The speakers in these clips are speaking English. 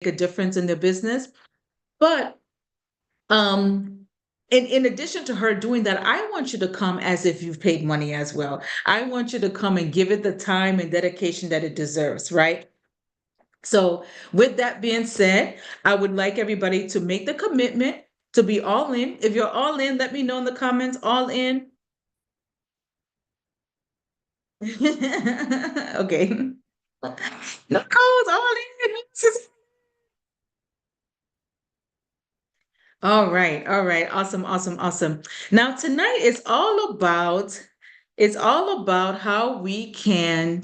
a difference in their business. But in addition to her doing that, I want you to come as if you've paid money as well. I want you to come and give it the time and dedication that it deserves, right? So, with that being said, I would like everybody to make the commitment to be all in. If you're all in, let me know in the comments, all in. Okay. No codes, all in. All right, all right. Awesome, awesome, awesome. Now tonight it's all about how we can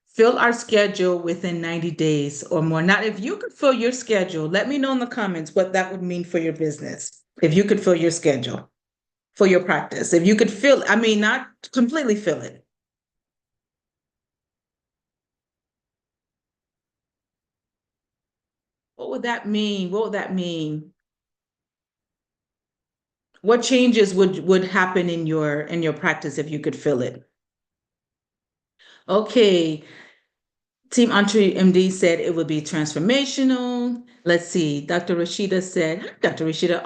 fill our schedule within 90 days or more. Now, if you could fill your schedule, let me know in the comments what that would mean for your business. If you could fill your schedule for your practice, if you could fill, I mean, not completely fill it. What would that mean? What would that mean? What changes would happen in your practice if you could fill it? Okay, Team Entree MD said it would be transformational. Let's see. Dr. Rashida said, Dr. Rashida,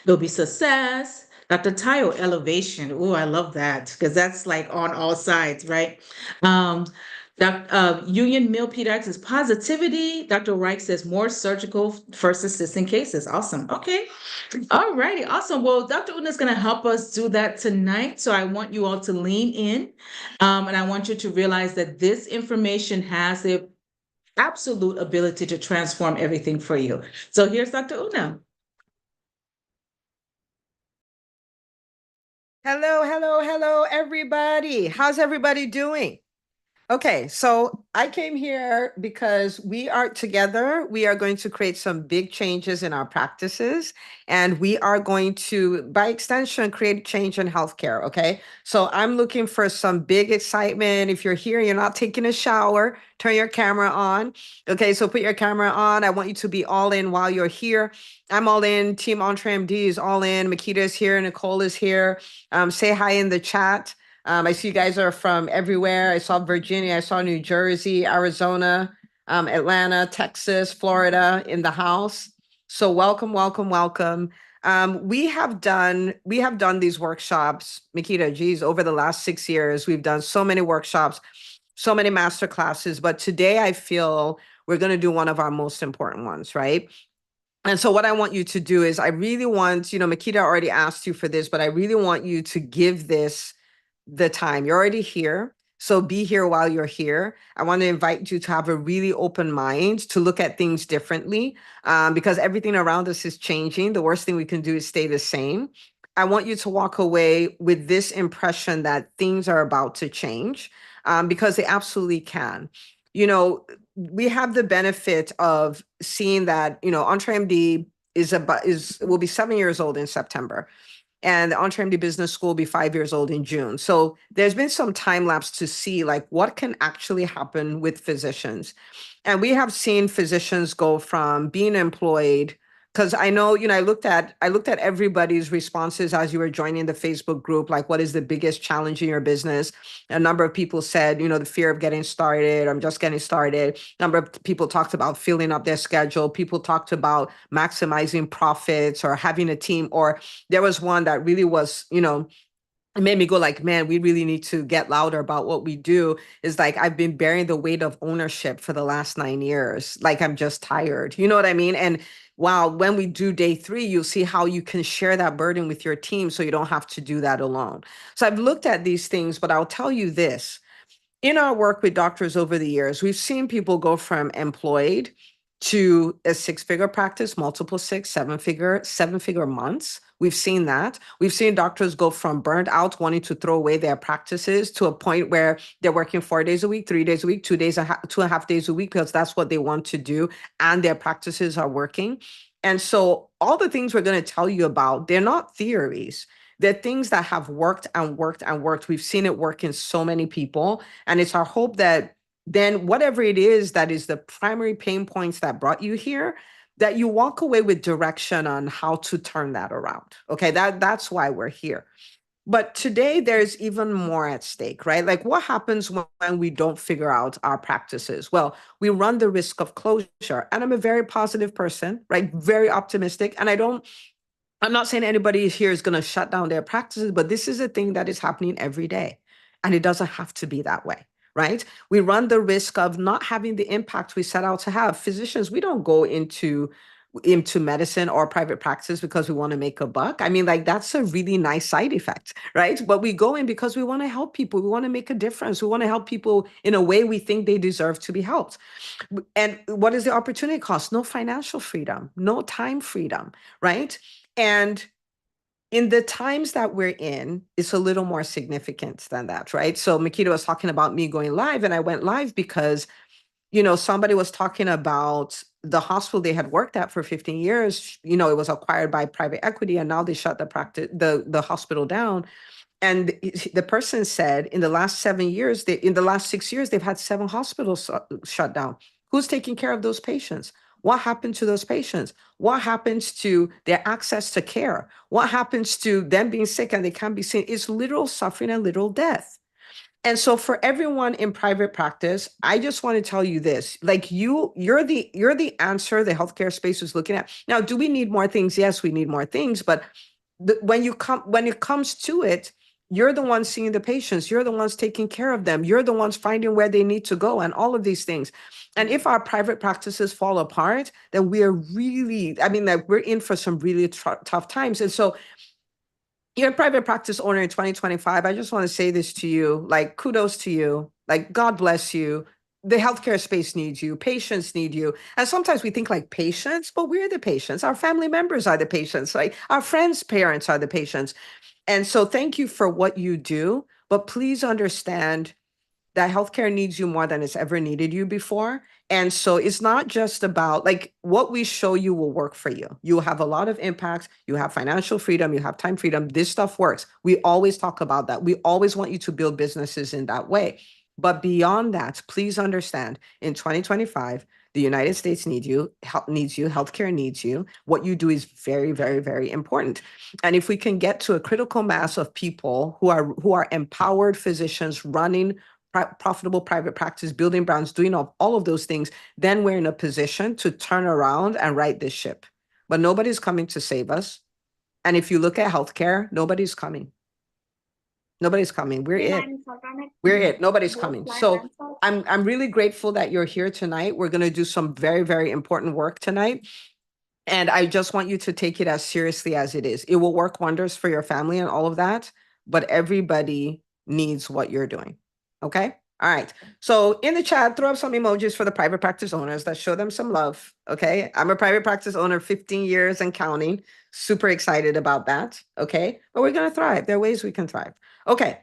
there'll be success. Dr. Tayo, elevation. Oh, I love that because that's like on all sides, right? Um, Union Mill Pediatrics is positivity. Dr. Reich says more surgical first assistant cases. Awesome. Okay. All righty, awesome. Well, Dr. Una is going to help us do that tonight. So I want you all to lean in, and I want you to realize that this information has the absolute ability to transform everything for you. So here's Dr. Una. Hello, hello, hello, everybody. How's everybody doing? Okay, so I came here because we are together. We are going to create some big changes in our practices, and we are going to, by extension, create change in healthcare. Okay, so I'm looking for some big excitement. If you're here, you're not taking a shower, turn your camera on. Okay, so put your camera on. I want you to be all in while you're here. I'm all in. Team EntreMD is all in. Makita is here. Nicole is here. Say hi in the chat. I see you guys are from everywhere. I saw Virginia, I saw New Jersey, Arizona, Atlanta, Texas, Florida in the house. So welcome, welcome, welcome. We have done these workshops, Makita, geez, over the last 6 years, we've done so many workshops, so many master classes, but today I feel we're going to do one of our most important ones, right? And so what I want you to do is I really want, Makita already asked you for this, but I really want you to give this the time. You're already here. So be here while you're here. I want to invite you to have a really open mind to look at things differently, because everything around us is changing. The worst thing we can do is stay the same. I want you to walk away with this impression that things are about to change, because they absolutely can. You know, we have the benefit of seeing that, EntreMD will be 7 years old in September, and the EntreMD Business School will be 5 years old in June. So there's been some time lapse to see like what can actually happen with physicians. And we have seen physicians go from being employed, because I know, I looked at everybody's responses as you were joining the Facebook group, like what is the biggest challenge in your business? A number of people said, the fear of getting started, I'm just getting started. A number of people talked about filling up their schedule. People talked about maximizing profits or having a team, or there was one that really was, it made me go like, man, we really need to get louder about what we do. Is like, I've been bearing the weight of ownership for the last 9 years. Like, I'm just tired. You know what I mean? And wow, when we do day 3, you'll see how you can share that burden with your team so you don't have to do that alone. So I've looked at these things, but I'll tell you this. In our work with doctors over the years, we've seen people go from employed to a 6-figure practice, multiple 6, 7-figure months. We've seen that. We've seen doctors go from burnt out, wanting to throw away their practices, to a point where they're working 4 days a week, 3 days a week, 2.5 days a week, because that's what they want to do, and their practices are working. And so all the things we're going to tell you about, they're not theories. They're things that have worked and worked and worked. We've seen it work in so many people. And it's our hope that then whatever it is that is the primary pain points that brought you here, that you walk away with direction on how to turn that around. Okay, that's why we're here. But today there's even more at stake, right? Like what happens when we don't figure out our practices? Well, we run the risk of closure. And I'm a very positive person, right? Very optimistic. And I'm not saying anybody here is going to shut down their practices, but this is a thing that is happening every day. And it doesn't have to be that way, right? We run the risk of not having the impact we set out to have. Physicians, we don't go into medicine or private practice because we want to make a buck. I mean, like that's a really nice side effect, right? But we go in because we want to help people. We want to make a difference. We want to help people in a way we think they deserve to be helped. And what is the opportunity cost? No financial freedom, no time freedom, right? And in the times that we're in, it's a little more significant than that, right? So Makita was talking about me going live, and I went live because somebody was talking about the hospital they had worked at for 15 years. It was acquired by private equity, and now they shut the hospital down. And the person said in the last 7 years, in the last 6 years, they've had 7 hospitals shut down. Who's taking care of those patients? What happened to those patients? What happens to their access to care? What happens to them being sick and they can't be seen? It's literal suffering and literal death. And so for everyone in private practice, I just want to tell you this, like you're the answer the healthcare space is looking at. Now, do we need more things? Yes, we need more things, but when it comes to it, you're the ones seeing the patients, you're the ones taking care of them, you're the ones finding where they need to go and all of these things. And if our private practices fall apart, then we're really, I mean, like we're in for some really tough times. And so you're a private practice owner in 2025. I just want to say this to you, like kudos to you, like God bless you. The healthcare space needs you, patients need you. And sometimes we think like patients, but we're the patients. Our family members are the patients, like our friends' parents are the patients. And so thank you for what you do, but please understand that healthcare needs you more than it's ever needed you before. And so it's not just about like what we show you will work for you. You have a lot of impact. You have financial freedom. You have time freedom. This stuff works. We always talk about that. We always want you to build businesses in that way. But beyond that, please understand in 2025, the United States needs you, healthcare needs you. What you do is very, very, very important. And if we can get to a critical mass of people who are empowered physicians running profitable private practice, building brands, doing all of those things, then we're in a position to turn around and right this ship. But nobody's coming to save us. And if you look at healthcare, nobody's coming. Nobody's coming. We're it. We're it. Nobody's coming. So I'm really grateful that you're here tonight. We're going to do some very, very important work tonight. And I just want you to take it as seriously as it is. It will work wonders for your family and all of that, but everybody needs what you're doing. Okay? All right. So in the chat, throw up some emojis for the private practice owners that show them some love. Okay. I'm a private practice owner, 15 years and counting. Super excited about that. Okay. But we're going to thrive. There are ways we can thrive. Okay.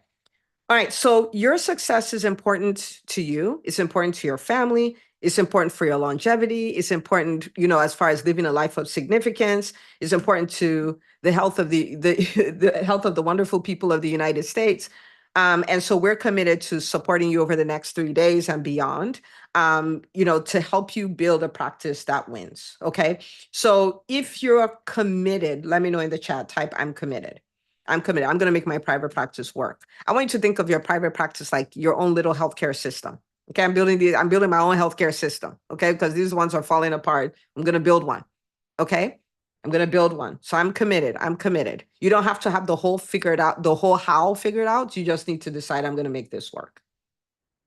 All right. So your success is important to you. It's important to your family. It's important for your longevity. It's important, as far as living a life of significance. It's important to the health of the health of the wonderful people of the United States. And so we're committed to supporting you over the next 3 days and beyond, to help you build a practice that wins. Okay. So if you're committed, let me know in the chat, type I'm committed. I'm committed. I'm going to make my private practice work. I want you to think of your private practice like your own little healthcare system. Okay. I'm building my own healthcare system. Okay. Because these ones are falling apart. I'm going to build one. Okay. I'm going to build one. So I'm committed. I'm committed. You don't have to have the whole how figured out. You just need to decide I'm going to make this work.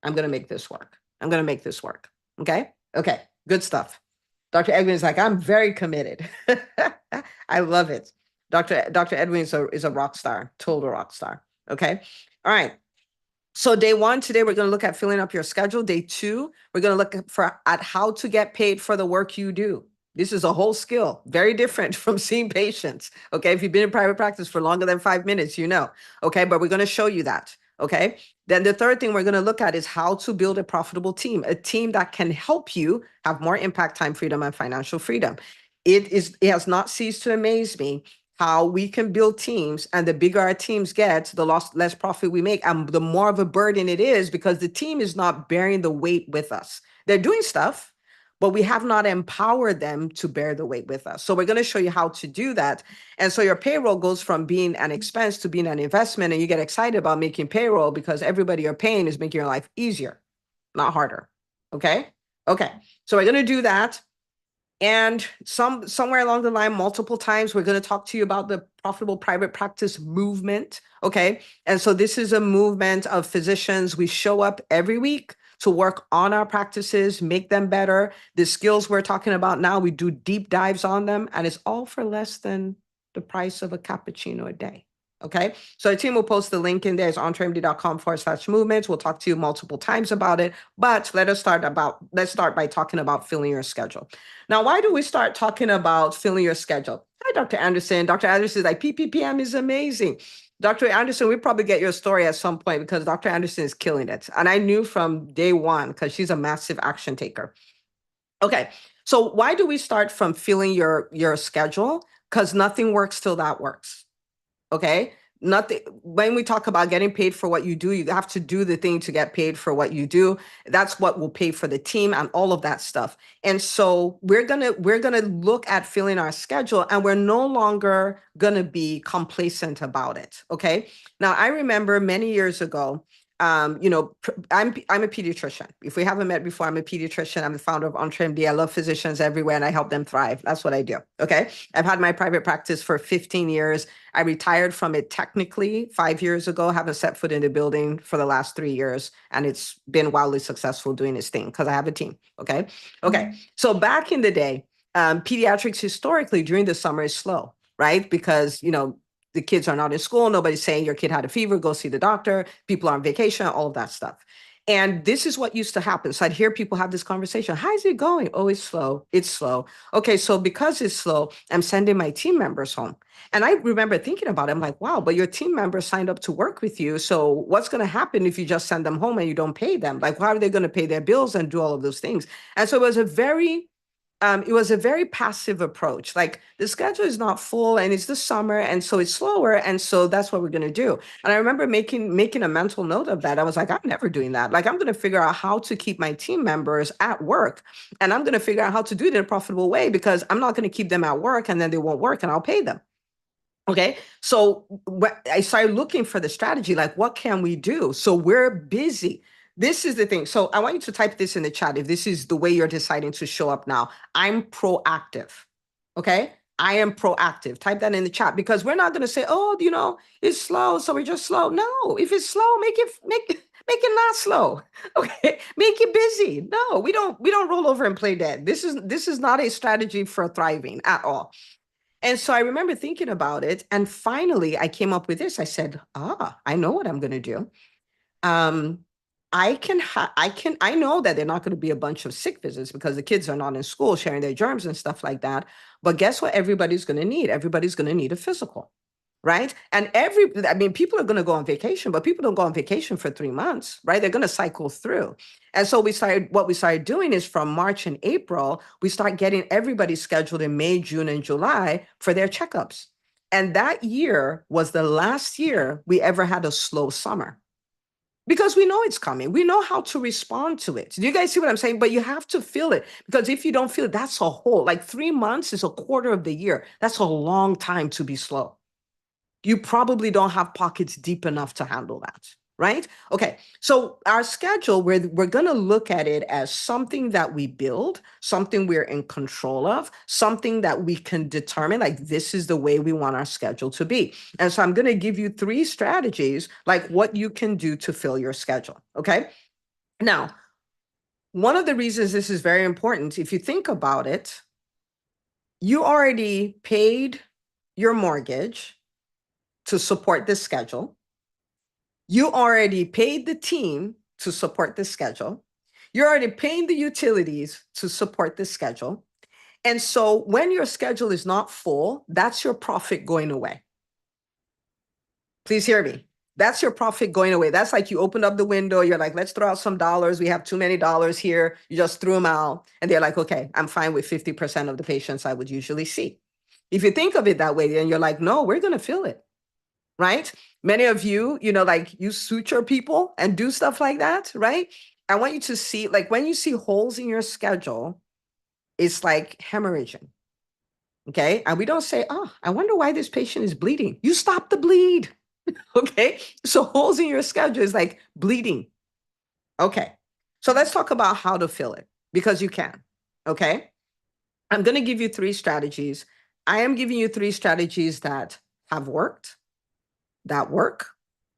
I'm going to make this work. I'm going to make this work. Okay. Okay. Good stuff. Dr. Edwin is like, I'm very committed. I love it. Dr. Edwin is a rock star, total rock star. Okay. All right. So day 1, today we're going to look at filling up your schedule. Day 2, we're going to look at how to get paid for the work you do. This is a whole skill, very different from seeing patients. Okay. If you've been in private practice for longer than 5 minutes, okay. But we're going to show you that. Okay. Then the third thing we're going to look at is how to build a profitable team, a team that can help you have more impact, time freedom, and financial freedom. It has not ceased to amaze me how we can build teams, and the bigger our teams get, the less profit we make, and the more of a burden it is because the team is not bearing the weight with us. They're doing stuff, but we have not empowered them to bear the weight with us. So we're going to show you how to do that. And so your payroll goes from being an expense to being an investment, and you get excited about making payroll because everybody you're paying is making your life easier, not harder. Okay. Okay. So we're going to do that. And somewhere along the line, multiple times, we're going to talk to you about the profitable private practice movement. Okay. And so this is a movement of physicians. We show up every week to work on our practices, make them better. The skills we're talking about now, we do deep dives on them, and it's all for less than the price of a cappuccino a day. Okay. So the team will post the link in there. It's entremd.com/movements. We'll talk to you multiple times about it. But let's start by talking about filling your schedule. Now, why do we start talking about filling your schedule? Hi, Dr. Anderson. Dr. Anderson is like, PPPM is amazing. Dr. Anderson, we probably get your story at some point because Dr. Anderson is killing it. And I knew from day one because she's a massive action taker. Okay, so why do we start from filling your schedule? Because nothing works till that works. Okay, nothing. When we talk about getting paid for what you do, you have to do the thing to get paid for what you do. That's what will pay for the team and all of that stuff. And so we're gonna look at filling our schedule, and we're no longer gonna be complacent about it. Okay. Now I remember many years ago, I'm a pediatrician. If we haven't met before, I'm a pediatrician. I'm the founder of EntreMD. I love physicians everywhere, and I help them thrive. That's what I do. Okay. I've had my private practice for 15 years. I retired from it technically 5 years ago. Haven't set foot in the building for the last 3 years, and it's been wildly successful doing its thing because I have a team. Okay. Okay. So back in the day, pediatrics historically during the summer is slow, right? Because the kids are not in school. Nobody's saying your kid had a fever, go see the doctor. People are on vacation, all of that stuff. And this is what used to happen. So I'd hear people have this conversation. How's it going? Oh, it's slow. It's slow. Okay, so because it's slow, I'm sending my team members home. And I remember thinking about it. I'm like, wow, but your team members signed up to work with you. So what's going to happen if you just send them home and you don't pay them? Like, how are they going to pay their bills and do all of those things? And so it was a very passive approach. Like, the schedule is not full and it's the summer, and so it's slower, and so that's what we're going to do. And I remember making a mental note of that. I was like, I'm never doing that. Like, I'm going to figure out how to keep my team members at work, and I'm going to figure out how to do it in a profitable way, because I'm not going to keep them at work and then they won't work and I'll pay them. Okay, so I started looking for the strategy, like, what can we do? So we're busy. This is the thing. So I want you to type this in the chat if this is the way you're deciding to show up now. I'm proactive. Okay, I am proactive. Type that in the chat, because we're not going to say, oh, it's slow, so we're just slow. No, if it's slow, make it not slow. Okay, make it busy. No, we don't roll over and play dead. This is not a strategy for thriving at all. And so I remember thinking about it, and finally I came up with this. I said, I know what I'm going to do. I know that they're not going to be a bunch of sick visits because the kids are not in school sharing their germs and stuff like that. But guess what everybody's going to need? Everybody's going to need a physical, right? And people are going to go on vacation, but people don't go on vacation for 3 months, right? They're going to cycle through. And so what we started doing is, from March and April, we start getting everybody scheduled in May, June, and July for their checkups. And that year was the last year we ever had a slow summer, because we know it's coming. We know how to respond to it. Do you guys see what I'm saying? But you have to feel it, because if you don't feel it, that's a whole, like, 3 months is a quarter of the year. That's a long time to be slow. You probably don't have pockets deep enough to handle that, right? Okay, so our schedule, we're going to look at it as something that we build, something we're in control of, something that we can determine, like, this is the way we want our schedule to be. And so I'm going to give you 3 strategies, like, what you can do to fill your schedule, okay? Now, one of the reasons this is very important, if you think about it, you already paid your mortgage to support this schedule. You already paid the team to support this schedule. You're already paying the utilities to support this schedule. And so when your schedule is not full, that's your profit going away. Please hear me. That's your profit going away. That's like you opened up the window. You're like, let's throw out some dollars. We have too many dollars here. You just threw them out. And they're like, okay, I'm fine with 50% of the patients I would usually see. If you think of it that way, then you're like, no, we're going to fill it. Right? Many of you, like, you suture people and do stuff like that, right? I want you to see, like, when you see holes in your schedule, it's like hemorrhaging. Okay. And we don't say, oh, I wonder why this patient is bleeding. You stop the bleed. Okay. So holes in your schedule is like bleeding. Okay. So let's talk about how to fill it because you can. Okay. I'm going to give you 3 strategies. I am giving you 3 strategies that have worked, that work,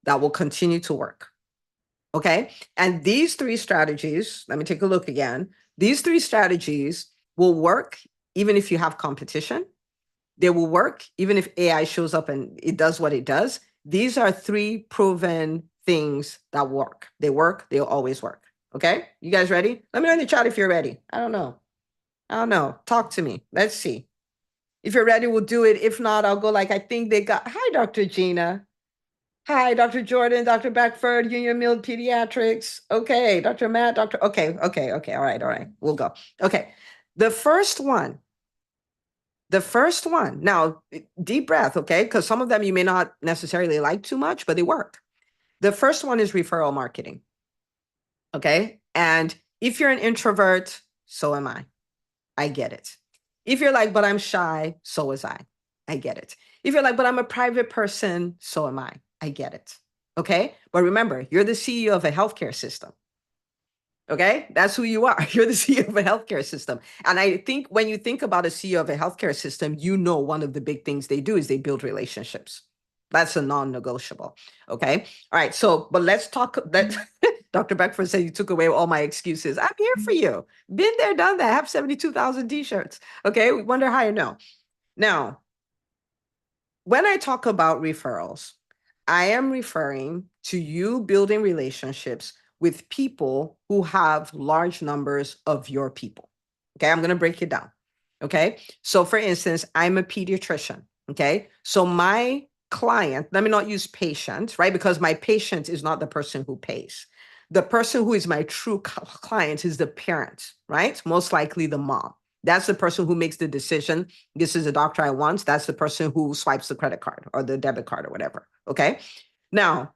that will continue to work. Okay. And these 3 strategies, let me take a look again. These 3 strategies will work even if you have competition. They will work even if AI shows up and it does what it does. These are 3 proven things that work. They work, they'll always work. Okay. You guys ready? Let me know in the chat if you're ready. I don't know. Talk to me. Let's see. If you're ready, we'll do it. If not, I'll go like I think they got. Hi, Dr. Gina. Hi, Dr. Jordan, Dr. Beckford, Union Mill Pediatrics. Okay, Dr. Matt, Dr. Okay. All right. We'll go. Okay. The first one. Now, deep breath, okay? Because some of them you may not necessarily like too much, but they work. The first one is referral marketing. Okay. And if you're an introvert, so am I. I get it. If you're like, but I'm shy, so is I. I get it. If you're like, but I'm a private person, so am I. I get it. Okay. But remember, you're the CEO of a healthcare system. Okay. That's who you are. You're the CEO of a healthcare system. And I think when you think about a CEO of a healthcare system, you know, one of the big things they do is they build relationships. That's a non-negotiable. Okay. All right. So, but let's talk that Dr. Beckford said you took away all my excuses. I'm here for you. Been there, done that. Have 72,000 t-shirts. Okay. We wonder how you know. Now, when I talk about referrals, I am referring to you building relationships with people who have large numbers of your people. Okay, I'm going to break it down. Okay, so for instance, I'm a pediatrician. Okay, so my client, let me not use patient, right? Because my patient is not the person who pays. The person who is my true client is the parent, right? Most likely the mom. That's the person who makes the decision. This is a doctor I want. That's the person who swipes the credit card or the debit card or whatever. Okay. Now,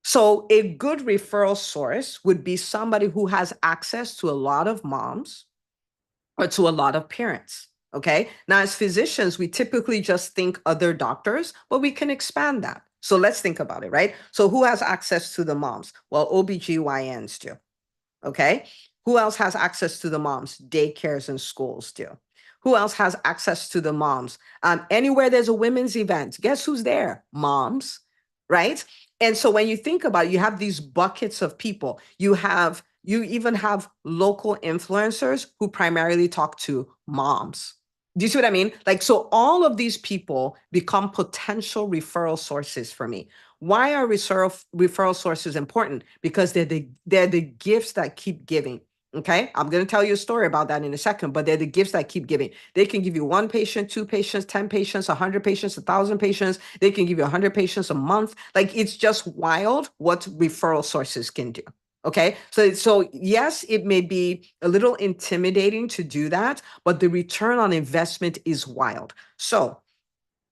so a good referral source would be somebody who has access to a lot of moms or to a lot of parents. Okay. Now, as physicians, we typically just think other doctors, but we can expand that. So let's think about it, right? So who has access to the moms? Well, OBGYNs do. Okay. Who else has access to the moms? Daycares and schools do. Who else has access to the moms? Anywhere there's a women's event, guess who's there? Moms, right? And so when you think about it, you have these buckets of people. You even have local influencers who primarily talk to moms. Do you see what I mean? Like, so all of these people become potential referral sources for me. Why are referral sources important? Because they're the gifts that keep giving. Okay, I'm going to tell you a story about that in a second, but they're the gifts that keep giving. They can give you 1 patient, 2 patients, 10 patients, 100 patients, 1,000 patients. They can give you 100 patients a month. Like, it's just wild what referral sources can do. Okay, so yes, it may be a little intimidating to do that, but the return on investment is wild. So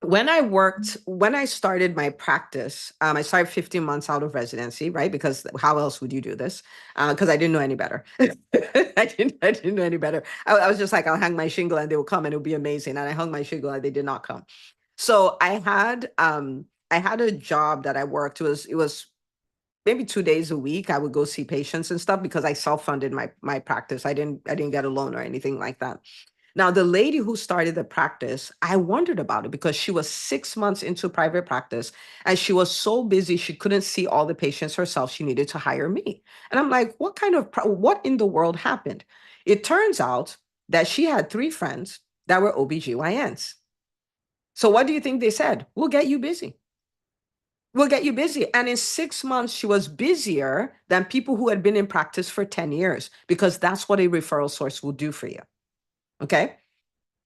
when I started my practice, I started 15 months out of residency, right? Because how else would you do this? Because I didn't know any better. I didn't know any better. I was just like, I'll hang my shingle and they will come and it'll be amazing. And I hung my shingle and they did not come. So I had a job that I worked. It was maybe 2 days a week. I would go see patients and stuff because I self-funded my practice. I didn't get a loan or anything like that. Now, the lady who started the practice, I wondered about it because she was 6 months into private practice and she was so busy, she couldn't see all the patients herself. She needed to hire me. And I'm like, what in the world happened? It turns out that she had 3 friends that were OBGYNs. So what do you think they said? We'll get you busy. We'll get you busy. And in 6 months, she was busier than people who had been in practice for 10 years because that's what a referral source will do for you. Okay.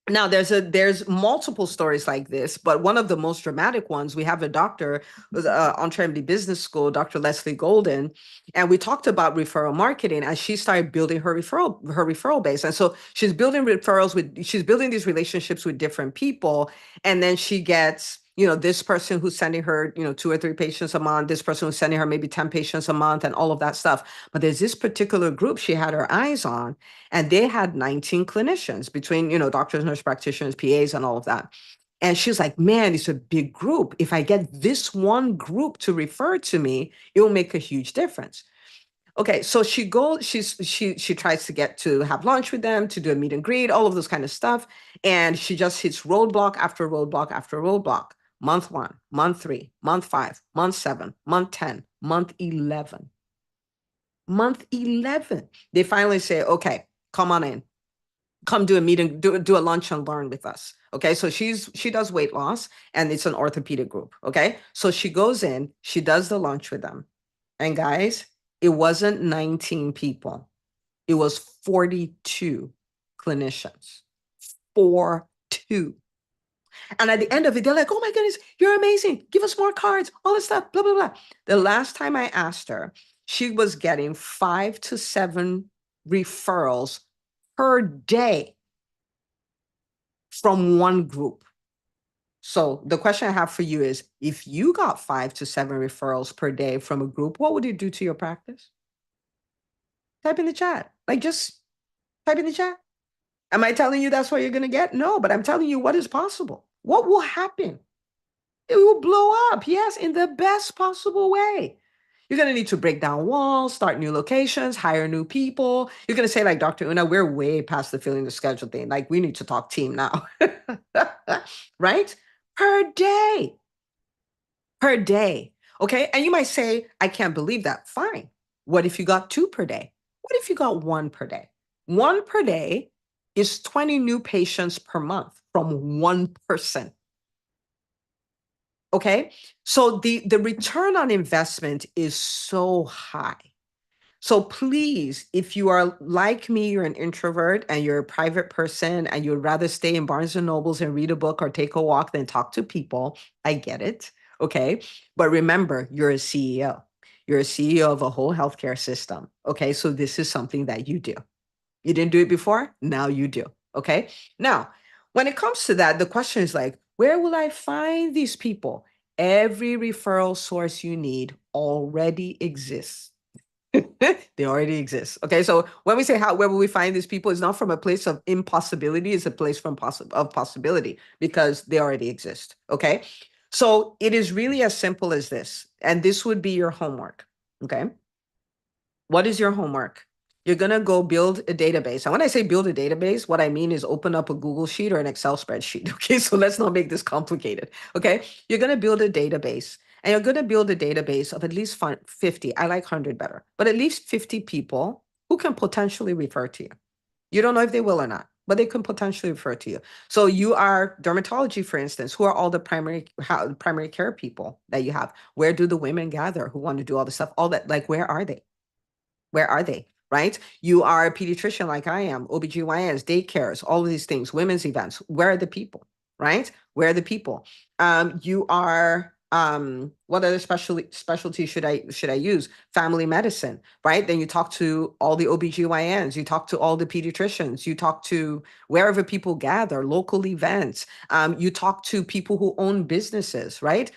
Now there's multiple stories like this, but one of the most dramatic ones, we have a doctor, EntreMD Business School, Dr. Leslie Golden, and we talked about referral marketing, and she started building her referral base. And so she's building these relationships with different people, and then she gets this person who's sending her, 2 or 3 patients a month, this person who's sending her maybe 10 patients a month and all of that stuff. But there's this particular group she had her eyes on, and they had 19 clinicians between, doctors, nurse practitioners, PAs, and all of that. And she's like, man, it's a big group. If I get this one group to refer to me, it will make a huge difference. Okay, so she tries to get to have lunch with them, to do a meet and greet, all of this kind of stuff. And she just hits roadblock after roadblock after roadblock. Month 1, month 3, month 5, month 7, month 10, month 11. Month 11. They finally say, okay, come on in. Come do a meeting, do a lunch and learn with us. Okay, so she does weight loss, and it's an orthopedic group. Okay, so she goes in, she does the lunch with them. And guys, it wasn't 19 people. It was 42 clinicians. 42. And at the end of it, they're like, oh my goodness, you're amazing. Give us more cards, all this stuff, blah, blah, blah. The last time I asked her, she was getting 5 to 7 referrals per day from one group. So the question I have for you is, if you got 5 to 7 referrals per day from a group, what would it do to your practice? Type in the chat. Just type in the chat. Am I telling you that's what you're going to get? No, but I'm telling you what is possible. What will happen? It will blow up. Yes, in the best possible way. You're going to need to break down walls, start new locations, hire new people. You're going to say, like, Dr. Una, we're way past the filling the schedule thing. We need to talk team now. Right? Per day. Per day. Okay. And you might say, I can't believe that. Fine. What if you got 2 per day? What if you got 1 per day? 1 per day is 20 new patients per month from 1 person. Okay. So the return on investment is so high. So please, if you are like me, you're an introvert and you're a private person and you'd rather stay in Barnes and Nobles and read a book or take a walk than talk to people, I get it. Okay. But remember, you're a CEO. You're a CEO of a whole healthcare system. Okay. So this is something that you do. You didn't do it before. Now you do. Okay. Now, when it comes to that, the question is like, where will I find these people? Every referral source you need already exists. They already exist. Okay, so when we say where will we find these people, it's not from a place of impossibility, it's a place from of possibility, because they already exist. Okay, so it is really as simple as this, and this would be your homework. Okay, what is your homework? You're gonna go build a database. And when I say build a database, what I mean is open up a Google sheet or an Excel spreadsheet. Okay, so let's not make this complicated. Okay, you're gonna build a database. And you're going to build a database of at least 50. I like 100 better, but at least 50 people who can potentially refer to you. You don't know if they will or not, but they can potentially refer to you. So you are dermatology, for instance. Who are all the primary care people that you have? Where do the women gather who want to do all the stuff? All that, where are they? Where are they? Right? You are a pediatrician like I am, OBGYNs, daycares, all of these things, women's events. Where are the people? Right? Where are the people? You are what other specialty should I use? Family medicine, right? Then you talk to all the OBGYNs, you talk to all the pediatricians, you talk to wherever people gather, local events, you talk to people who own businesses, right?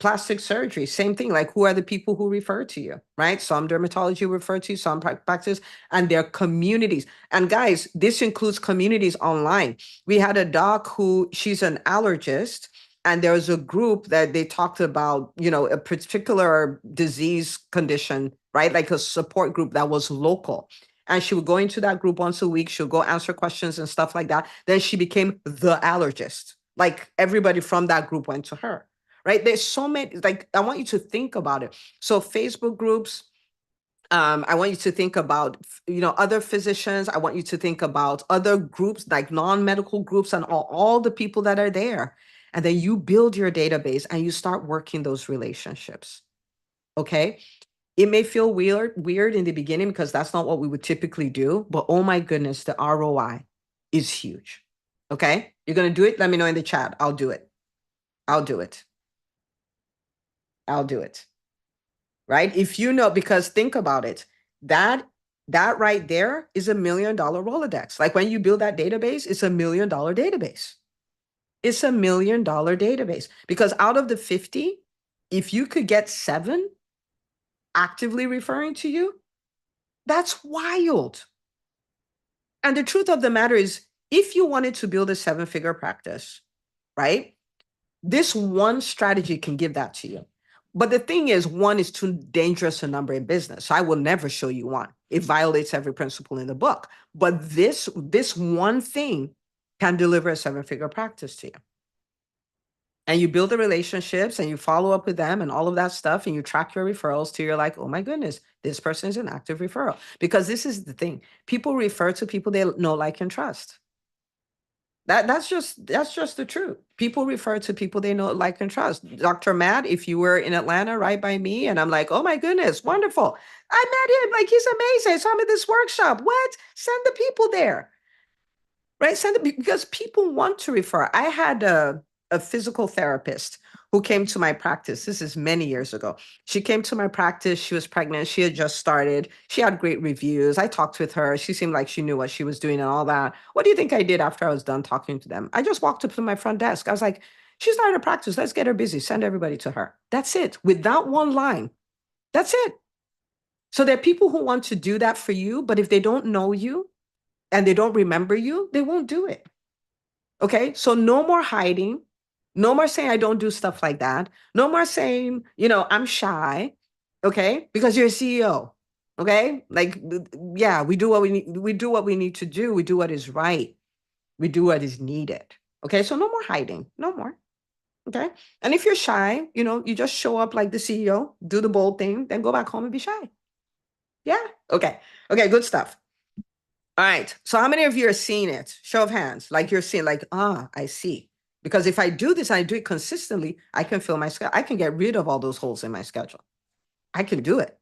Plastic surgery, same thing. Who are the people who refer to you, right? Some dermatology refer to you, some practice, and their communities. And guys, this includes communities online. We had a doc she's an allergist, and there was a group that they talked about, a particular disease condition, right? Like a support group that was local. And she would go into that group once a week. She'll go answer questions and stuff like that. Then she became the allergist. Everybody from that group went to her, right? There's so many, I want you to think about it. So Facebook groups, I want you to think about, other physicians. I want you to think about other groups, like non-medical groups, and all the people that are there. And then you build your database and you start working those relationships. Okay. It may feel weird in the beginning because that's not what we would typically do, but oh my goodness, the ROI is huge. Okay. You're going to do it. Let me know in the chat. I'll do it. I'll do it. I'll do it. Right? If you know, because think about it, that right there is $1 million Rolodex. When you build that database, it's $1 million database. It's $1 million database, because out of the 50, if you could get 7 actively referring to you, that's wild. And the truth of the matter is, if you wanted to build a 7-figure practice, right? This one strategy can give that to you. But the thing is, 1 is too dangerous a number in business. So I will never show you 1. It violates every principle in the book. But this one thing can deliver a 7-figure practice to you. And you build the relationships and you follow up with them and all of that stuff, and you track your referrals till you're like, oh my goodness, this person is an active referral. Because this is the thing. People refer to people they know, like, and trust. That's just the truth. People refer to people they know, like, and trust. Dr. Matt, if you were in Atlanta right by me, and I'm like, oh my goodness, wonderful. I met him, like, he's amazing. I saw him at this workshop. What? Send the people there. Right? Because people want to refer. I had a physical therapist who came to my practice. This is many years ago. She came to my practice. She was pregnant. She had just started. She had great reviews. I talked with her. She seemed like she knew what she was doing and all that. What do you think I did after I was done talking to them? I just walked up to my front desk. I was like, she's not in a practice. Let's get her busy. Send everybody to her. That's it. With that one line, that's it. So there are people who want to do that for you, but if they don't know you and they don't remember you, they won't do it. Okay, so no more hiding. No more saying I don't do stuff like that. No more saying, I'm shy. Okay, because you're a CEO. Okay, like, yeah, we do what we need. We do what we need to do. We do what is right. We do what is needed. Okay, so no more hiding. No more. Okay, and if you're shy, you just show up like the CEO, do the bold thing, then go back home and be shy. Yeah. Okay. Okay. Good stuff. All right. So how many of you are seeing it? Show of hands. Like, you're seeing, like, I see. Because if I do this, I do it consistently, I can fill my schedule. I can get rid of all those holes in my schedule. I can do it.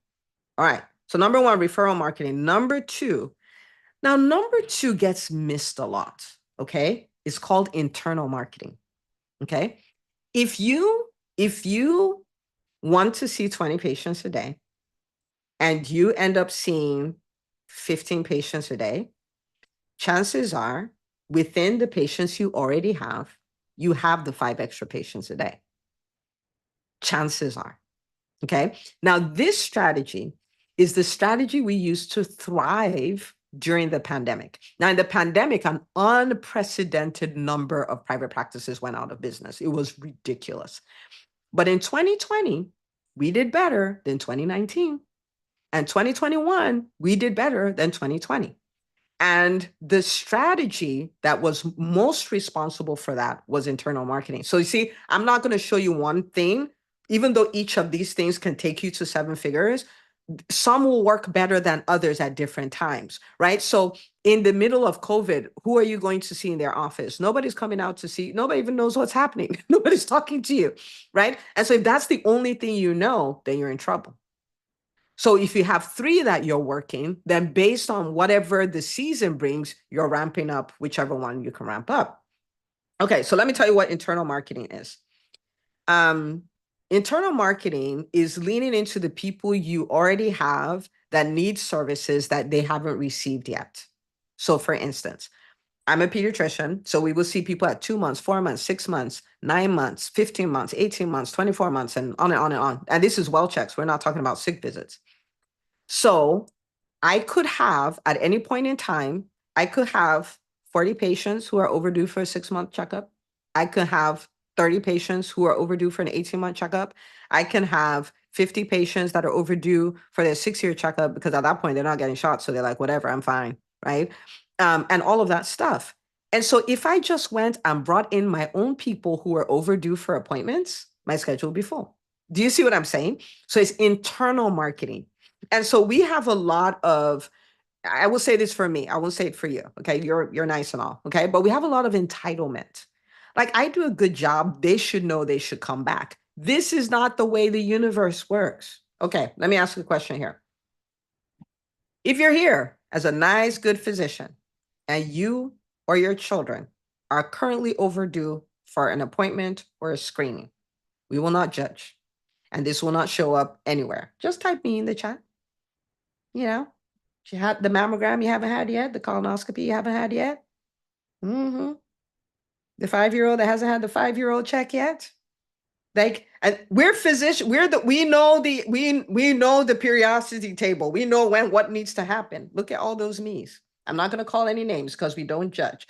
All right. So number 1, referral marketing. Number 2. Now, number 2 gets missed a lot. Okay. It's called internal marketing. Okay. If you want to see 20 patients a day and you end up seeing 15 patients a day, chances are, within the patients you already have, you have the 5 extra patients a day. Chances are. Okay. Now, this strategy is the strategy we used to thrive during the pandemic. Now, in the pandemic, an unprecedented number of private practices went out of business. It was ridiculous. But in 2020, we did better than 2019. And 2021, we did better than 2020. And the strategy that was most responsible for that was internal marketing. So you see, I'm not going to show you one thing, even though each of these things can take you to 7 figures. Some will work better than others at different times, right? So in the middle of COVID, who are you going to see in their office? Nobody's coming out to see, nobody even knows what's happening. Nobody's talking to you, right? And so if that's the only thing you know, then you're in trouble. So if you have 3 that you're working, then based on whatever the season brings, you're ramping up whichever one you can ramp up. Okay, so let me tell you what internal marketing is. Internal marketing is leaning into the people you already have that need services that they haven't received yet. So for instance, I'm a pediatrician, so we will see people at 2 months, 4 months, 6 months, 9 months, 15 months, 18 months, 24 months, and on and on and on. And this is well checks. We're not talking about sick visits. So I could have, at any point in time, I could have 40 patients who are overdue for a 6-month checkup. I could have 30 patients who are overdue for an 18-month checkup. I can have 50 patients that are overdue for their 6-year checkup, because at that point they're not getting shots. So they're like, whatever, I'm fine, right? And all of that stuff. And so if I just went and brought in my own people who are overdue for appointments, my schedule would be full. Do you see what I'm saying? So it's internal marketing. And so we have a lot of, I will say this for me, I won't say it for you. Okay. You're nice and all. Okay. But we have a lot of entitlement. Like, I do a good job. They should know they should come back. This is not the way the universe works. Okay. Let me ask you a question here. If you're here as a nice, good physician and you or your children are currently overdue for an appointment or a screening, we will not judge. And this will not show up anywhere. Just type me in the chat. She had the mammogram you haven't had yet, the colonoscopy you haven't had yet. The 5-year-old that hasn't had the 5-year-old check yet? Like, and we're physicians, we know the periodicity table. We know when what needs to happen. Look at all those me's. I'm not going to call any names because we don't judge.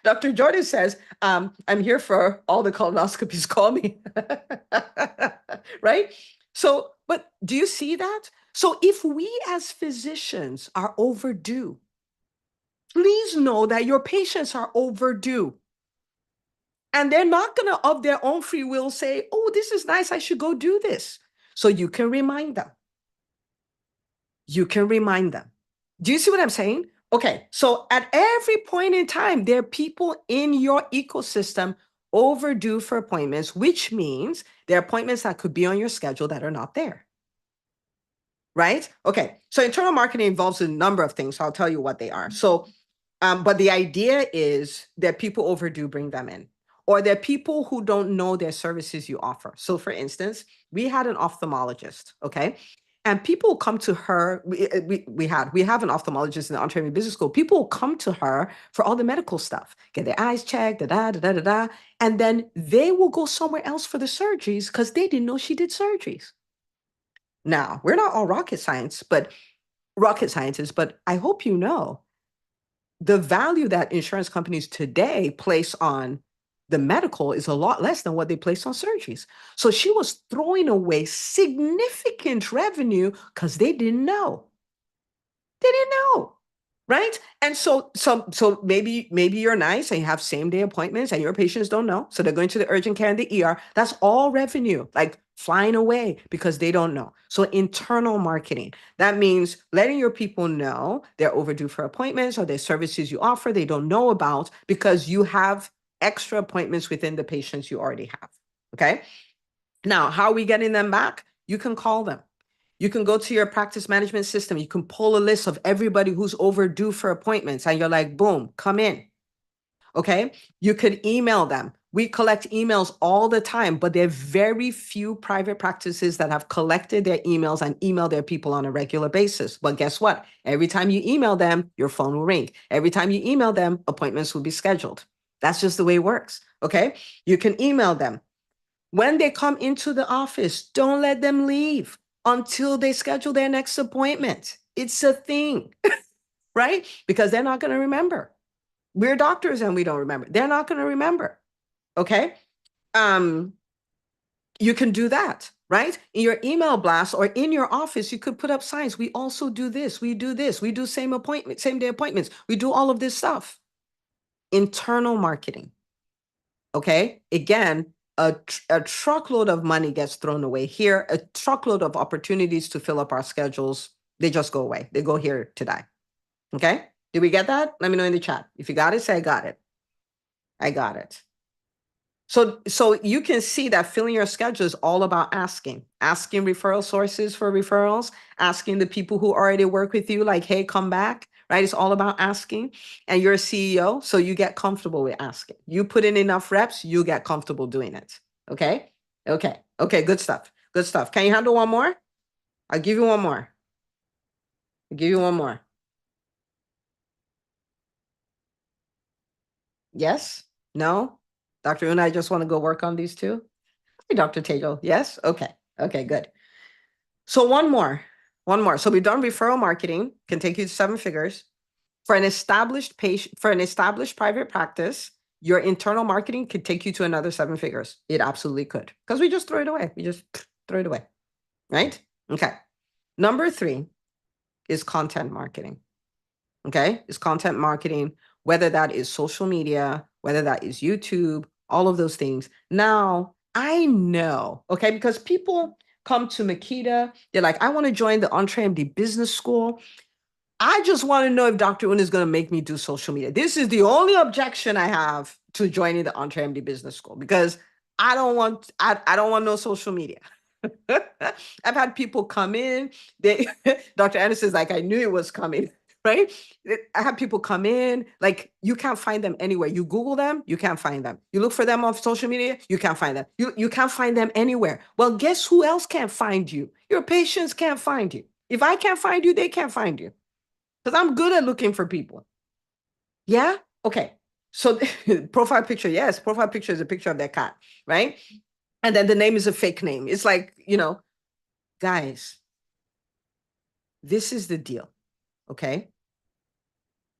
Dr. Jordan says, I'm here for all the colonoscopies. Call me. Right? So, but do you see that? So if we as physicians are overdue, please know that your patients are overdue. And they're not going to, of their own free will, say, oh, this is nice, I should go do this. So you can remind them. You can remind them. Do you see what I'm saying? Okay, so at every point in time, there are people in your ecosystem overdue for appointments, which means there are appointments that could be on your schedule that are not there. Right? Okay, so internal marketing involves a number of things. So I'll tell you what they are. So, but the idea is that people overdue, bring them in. Or there are people who don't know their services you offer. So for instance, we had an ophthalmologist, okay? And people come to her, we have an ophthalmologist in the Ontario Business School. People come to her for all the medical stuff, get their eyes checked, and then they will go somewhere else for the surgeries because they didn't know she did surgeries. Now, we're not all rocket scientists, but I hope you know the value that insurance companies today place on the medical is a lot less than what they place on surgeries. So she was throwing away significant revenue because they didn't know. They didn't know. Right. And so maybe you're nice and you have same day appointments and your patients don't know. So they're going to the urgent care and the ER. That's all revenue, like flying away because they don't know. So internal marketing, that means letting your people know they're overdue for appointments or their services you offer they don't know about because you have extra appointments within the patients you already have. Okay. Now, how are we getting them back? You can call them. You can go to your practice management system. You can pull a list of everybody who's overdue for appointments and you're like, boom, come in. Okay. You could email them. We collect emails all the time, but there are very few private practices that have collected their emails and email their people on a regular basis. But guess what? Every time you email them, your phone will ring. Every time you email them, appointments will be scheduled. That's just the way it works. Okay. You can email them. When they come into the office, don't let them leave until they schedule their next appointment. It's a thing, right? Because they're not going to remember. We're doctors and we don't remember. They're not going to remember. Okay. You can do that, right? In your email blast or in your office, you could put up signs. We also do this. We do this. We do same day appointments. We do all of this stuff. Internal marketing. Okay. Again, a truckload of money gets thrown away here, a truckload of opportunities to fill up our schedules. They just go away. They go here to die. Okay. Did we get that? Let me know in the chat. If you got it, say I got it. I got it. So you can see that filling your schedule is all about asking referral sources for referrals, asking the people who already work with you, like, hey, come back, right? It's all about asking. And you're a CEO, so you get comfortable with asking. You put in enough reps, you get comfortable doing it. Okay. Good stuff. Can you handle one more? I'll give you one more. Yes? No? Dr. Una, I just want to go work on these two. Hey, Dr. Tejal. Yes? Okay, good. So one more. So we've done referral marketing, can take you to 7 figures. For an established private practice, your internal marketing could take you to another 7 figures. It absolutely could, because we just throw it away. Right? Okay. Number 3 is content marketing. Okay? It's content marketing, whether that is social media, whether that is YouTube, all of those things. Now, I know, okay, because people come to Makeda, they're like, I want to join the EntreMD Business School. I just want to know if Dr. Una is going to make me do social media. This is the only objection I have to joining the EntreMD Business School, because I don't want no social media. I've had people come in, Dr. Anderson is like, I knew it was coming, right? I have people come in, like, you can't find them anywhere. You Google them, you can't find them. You look for them on social media, you can't find them. You can't find them anywhere. Well, guess who else can't find you? Your patients can't find you. If I can't find you, they can't find you. Because I'm good at looking for people. Yeah? Okay. So profile picture, yes, profile picture is a picture of their cat, right? And then the name is a fake name. It's like, guys, this is the deal, okay?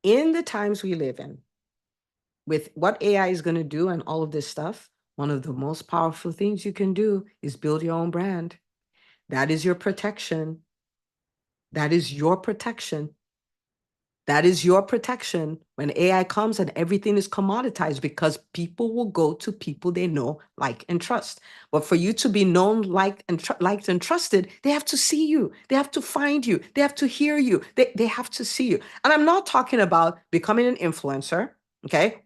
In the times we live in, with what AI is going to do and all of this stuff, one of the most powerful things you can do is build your own brand. That is your protection. That is your protection. That is your protection when AI comes and everything is commoditized, because people will go to people they know, like, and trust. But for you to be known, liked, and trusted, they have to see you. They have to find you. They have to hear you. They have to see you. And I'm not talking about becoming an influencer. Okay.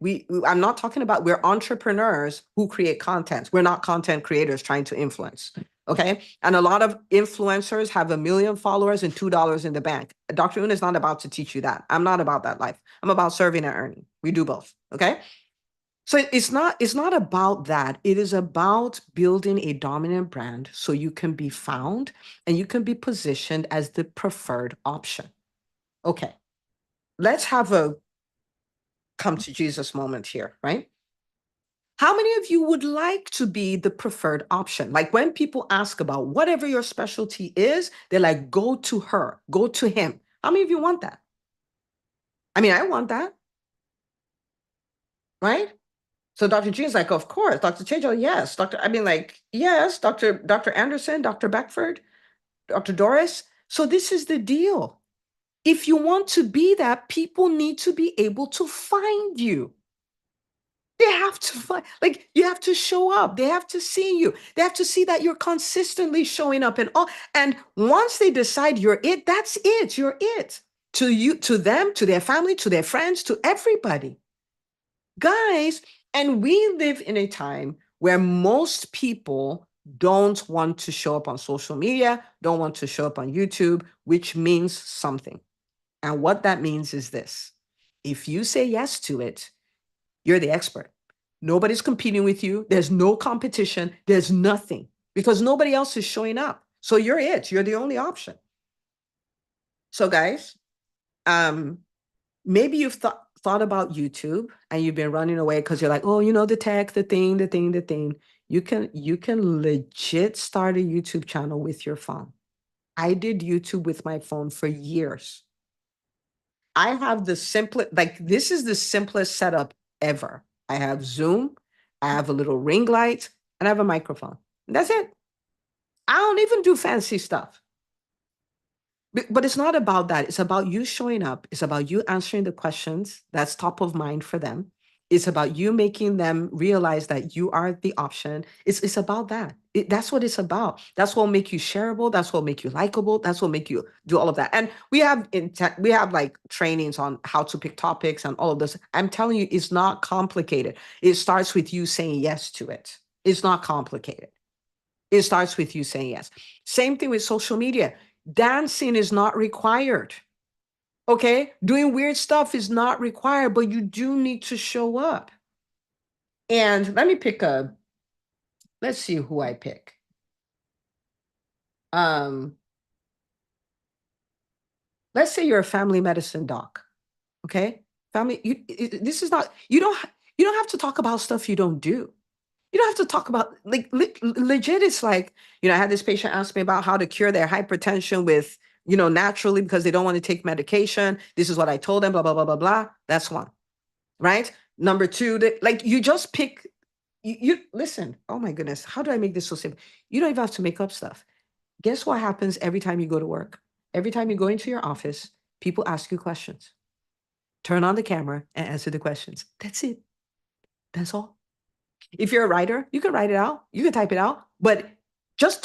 I'm not talking about, we're entrepreneurs who create content. We're not content creators trying to influence. Okay. And a lot of influencers have 1 million followers and $2 in the bank. Dr. Una is not about to teach you that. I'm not about that life. I'm about serving and earning. We do both. Okay. So it's not about that. It is about building a dominant brand so you can be found and you can be positioned as the preferred option. Okay. Let's have a come to Jesus moment here, right? How many of you would like to be the preferred option? Like when people ask about whatever your specialty is, they're like, go to her, go to him. How many of you want that? I mean, I want that, right? So Dr. G is like, of course. Dr. Tejo, yes. Yes. Dr. Anderson, Dr. Beckford, Dr. Doris. So this is the deal. If you want to be that, people need to be able to find you. They have to find, like, you have to show up. They have to see you. They have to see that you're consistently showing up and all. And once they decide you're it, that's it. You're it. To you, to them, to their family, to their friends, to everybody. Guys, and we live in a time where most people don't want to show up on social media, don't want to show up on YouTube, which means something. And what that means is this: if you say yes to it, you're the expert. Nobody's competing with you. There's no competition. There's nothing, because nobody else is showing up. So you're it. You're the only option. So guys, maybe you've thought about YouTube and you've been running away because you're like, oh, the tech, the thing. You can legit start a YouTube channel with your phone. I did YouTube with my phone for years. I have the simplest, like, this is the simplest setup ever. I have Zoom, I have a little ring light, and I have a microphone. That's it. I don't even do fancy stuff. But it's not about that. It's about you showing up. It's about you answering the questions that's top of mind for them. It's about you making them realize that you are the option. It's about that. That's what it's about. That's what will make you shareable. That's what will make you likable. That's what will make you do all of that. And we have like trainings on how to pick topics and all of this. I'm telling you, it's not complicated. It starts with you saying yes to it. It's not complicated. It starts with you saying yes. Same thing with social media. Dancing is not required. Okay? Doing weird stuff is not required, but you do need to show up. And let's see who I pick. Let's say you're a family medicine doc. Okay? This is not, you don't have to talk about stuff you don't do. You don't have to talk about, like, legit. It's like, I had this patient ask me about how to cure their hypertension with, naturally, because they don't want to take medication. This is what I told them, blah, blah, blah, blah, blah. That's one, right? Number two, like, you just pick, you listen, oh my goodness, how do I make this so simple? You don't even have to make up stuff. Guess what happens every time you go to work? Every time you go into your office, people ask you questions. Turn on the camera and answer the questions. That's it. That's all. If you're a writer, you can write it out, you can type it out, but just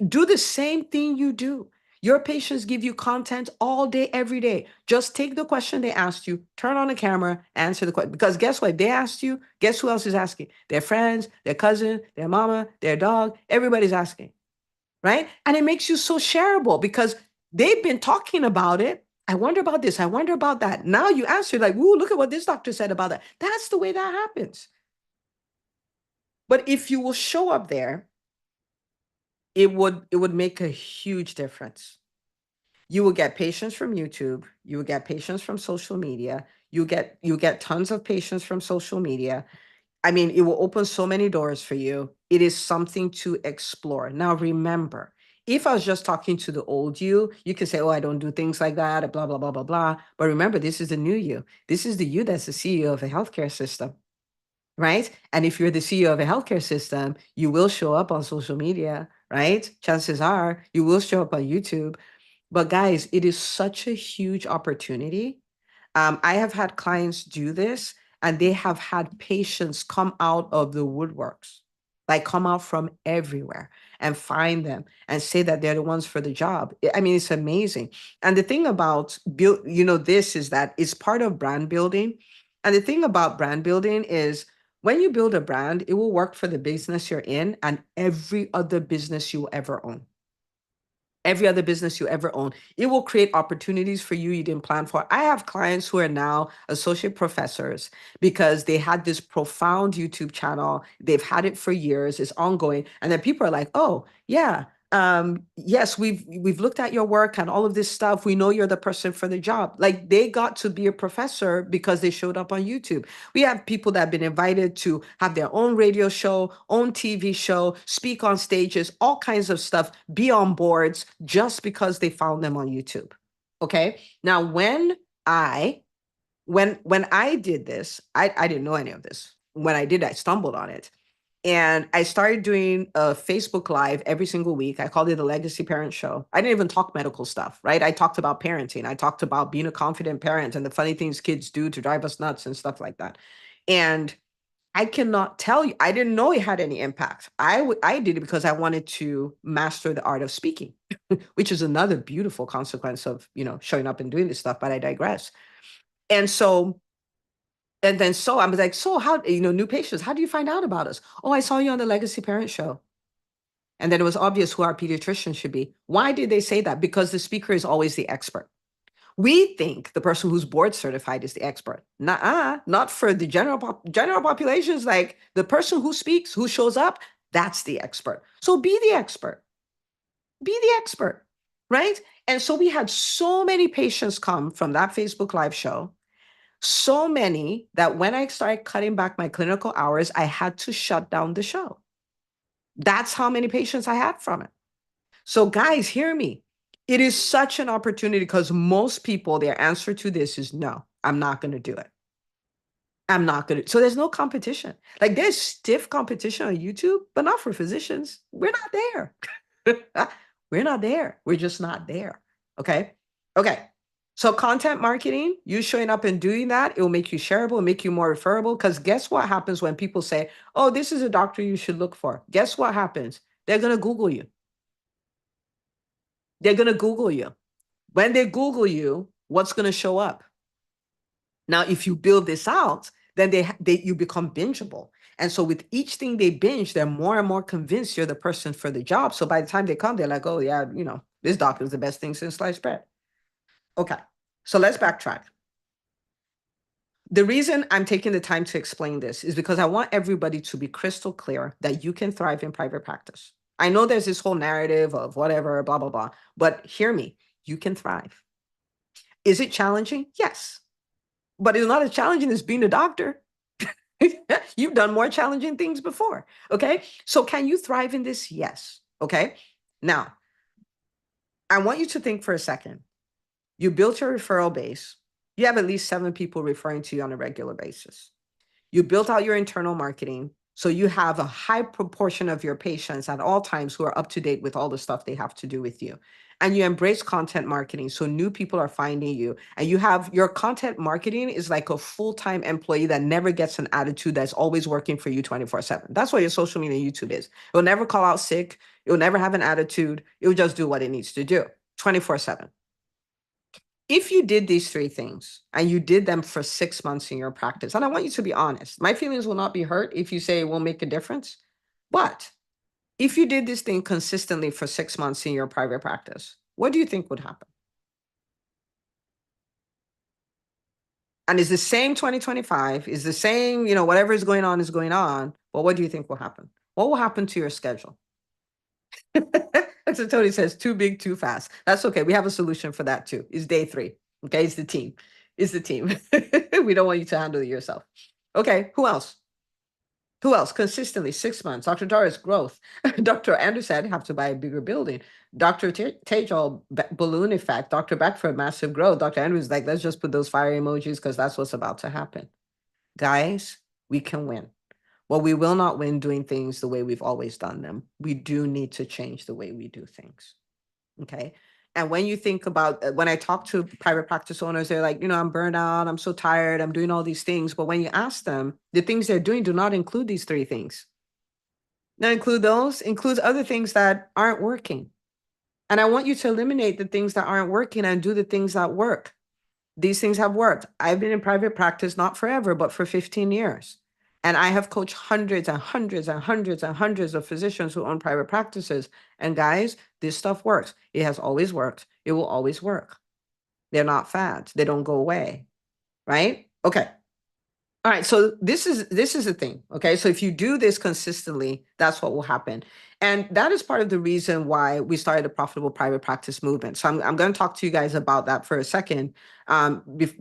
do the same thing you do. Your patients give you content all day, every day. Just take the question they asked you, turn on the camera, answer the question. Because guess what? They asked you, guess who else is asking? Their friends, their cousin, their mama, their dog, everybody's asking, right? And it makes you so shareable because they've been talking about it. I wonder about this. I wonder about that. Now you answer like, ooh, look at what this doctor said about that. That's the way that happens. But if you will show up there, it would make a huge difference. You will get patients from YouTube, you will get patients from social media, You get tons of patients from social media. I mean, it will open so many doors for you. It is something to explore. Now, remember, if I was just talking to the old you could say, oh, I don't do things like that, blah, blah, blah, blah, blah. But remember, this is the new you. This is the you that's the CEO of a healthcare system, right? And if you're the CEO of a healthcare system, you will show up on social media, right? Chances are you will show up on YouTube. But guys, it is such a huge opportunity. I have had clients do this and they have had patients come out of the woodworks, like come out from everywhere and find them and say that they're the ones for the job. I mean, it's amazing. And the thing about this is that it's part of brand building. And the thing about brand building is when you build a brand, it will work for the business you're in and every other business you ever own. Every other business you ever own. It will create opportunities for you didn't plan for. I have clients who are now associate professors because they had this profound YouTube channel. They've had it for years. It's ongoing. And then people are like, oh, yeah. Yes, we've looked at your work and all of this stuff. We know you're the person for the job. Like they got to be a professor because they showed up on YouTube. We have people that have been invited to have their own radio show, own TV show, speak on stages, all kinds of stuff, be on boards just because they found them on YouTube. Okay. Now, when I did this, I didn't know any of this. When I did, I stumbled on it. And I started doing a Facebook Live every single week. I called it the Legacy Parent Show. I didn't even talk medical stuff, right? I talked about parenting. I talked about being a confident parent and the funny things kids do to drive us nuts and stuff like that. And I cannot tell you, I didn't know it had any impact. I did it because I wanted to master the art of speaking, which is another beautiful consequence of, showing up and doing this stuff, but I digress. And so I was like, so how, new patients, how do you find out about us? Oh, I saw you on the Legacy Parent Show. And then it was obvious who our pediatrician should be. Why did they say that? Because the speaker is always the expert. We think the person who's board certified is the expert. Not for the general populations. Like the person who speaks, who shows up, that's the expert. So be the expert. Be the expert, right? And so we had so many patients come from that Facebook Live show. So many that when I started cutting back my clinical hours, I had to shut down the show. That's how many patients I had from it. So guys, hear me. It is such an opportunity because most people, their answer to this is no, I'm not going to do it. I'm not going to. So there's no competition. Like there's stiff competition on YouTube, but not for physicians. We're not there. We're not there. We're just not there. Okay. Okay. So content marketing, you showing up and doing that, it will make you shareable, make you more referable. Because guess what happens when people say, oh, this is a doctor you should look for? Guess what happens? They're going to Google you. They're going to Google you. When they Google you, what's going to show up? Now, if you build this out, then you become bingeable. And so with each thing they binge, they're more and more convinced you're the person for the job. So by the time they come, they're like, oh yeah, this doctor is the best thing since sliced bread. Okay, so let's backtrack. The reason I'm taking the time to explain this is because I want everybody to be crystal clear that you can thrive in private practice. I know there's this whole narrative of whatever, blah, blah, blah, but hear me, you can thrive. Is it challenging? Yes, but it's not as challenging as being a doctor. You've done more challenging things before, okay? So can you thrive in this? Yes, okay? Now, I want you to think for a second. You built your referral base. You have at least 7 people referring to you on a regular basis. You built out your internal marketing. So you have a high proportion of your patients at all times who are up to date with all the stuff they have to do with you. And you embrace content marketing. So new people are finding you. And you have your content marketing is like a full-time employee that never gets an attitude, that's always working for you 24/7. That's what your social media and YouTube is. It will never call out sick. It will never have an attitude. It will just do what it needs to do 24/7. If you did these 3 things and you did them for 6 months in your practice, and I want you to be honest, my feelings will not be hurt if you say it won't make a difference. But if you did this thing consistently for 6 months in your private practice, what do you think would happen? And it's the same 2025, is the same, whatever is going on is going on. But what do you think will happen? What will happen to your schedule? So Tony says, too big, too fast. That's okay. We have a solution for that too. It's day 3. Okay, it's the team. is the team. We don't want you to handle it yourself. Okay, who else? Who else? Consistently, 6 months. Dr. Doris, growth. Dr. Anderson, have to buy a bigger building. Dr. Tejal, balloon effect. Dr. Beckford, massive growth. Dr. Andrews, like, let's just put those fire emojis because that's what's about to happen. Guys, we can win. Well, we will not win doing things the way we've always done them. We do need to change the way we do things. Okay. And when you think about when I talk to private practice owners, they're like, I'm burned out, I'm so tired, I'm doing all these things. But when you ask them, the things they're doing do not include these three things. Not include those, includes other things that aren't working. And I want you to eliminate the things that aren't working and do the things that work. These things have worked. I've been in private practice, not forever, but for 15 years. And I have coached hundreds and hundreds and hundreds and hundreds of physicians who own private practices. And guys, this stuff works. It has always worked. It will always work. They're not fads. They don't go away. Right? Okay. All right. So this is the thing. Okay. So if you do this consistently, that's what will happen. And that is part of the reason why we started the profitable private practice movement. So I'm going to talk to you guys about that for a second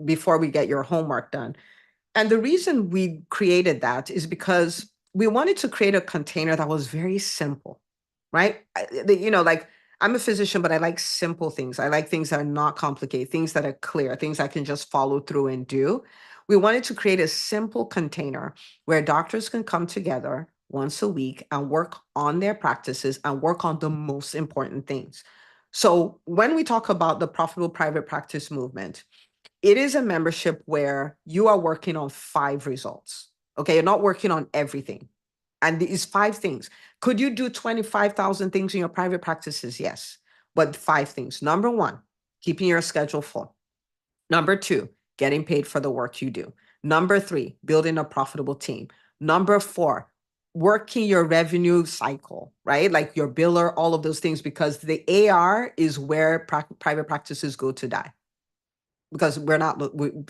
before we get your homework done. And the reason we created that is because we wanted to create a container that was very simple, right? Like I'm a physician, but I like simple things. I like things that are not complicated, things that are clear, things I can just follow through and do. We wanted to create a simple container where doctors can come together once a week and work on their practices and work on the most important things. So when we talk about the profitable private practice movement, it is a membership where you are working on 5 results. Okay, you're not working on everything. And these 5 things. Could you do 25,000 things in your private practices? Yes. But 5 things. Number 1, keeping your schedule full. Number 2, getting paid for the work you do. Number 3, building a profitable team. Number 4, working your revenue cycle, right? Like your biller, all of those things, because the AR is where private practices go to die. Because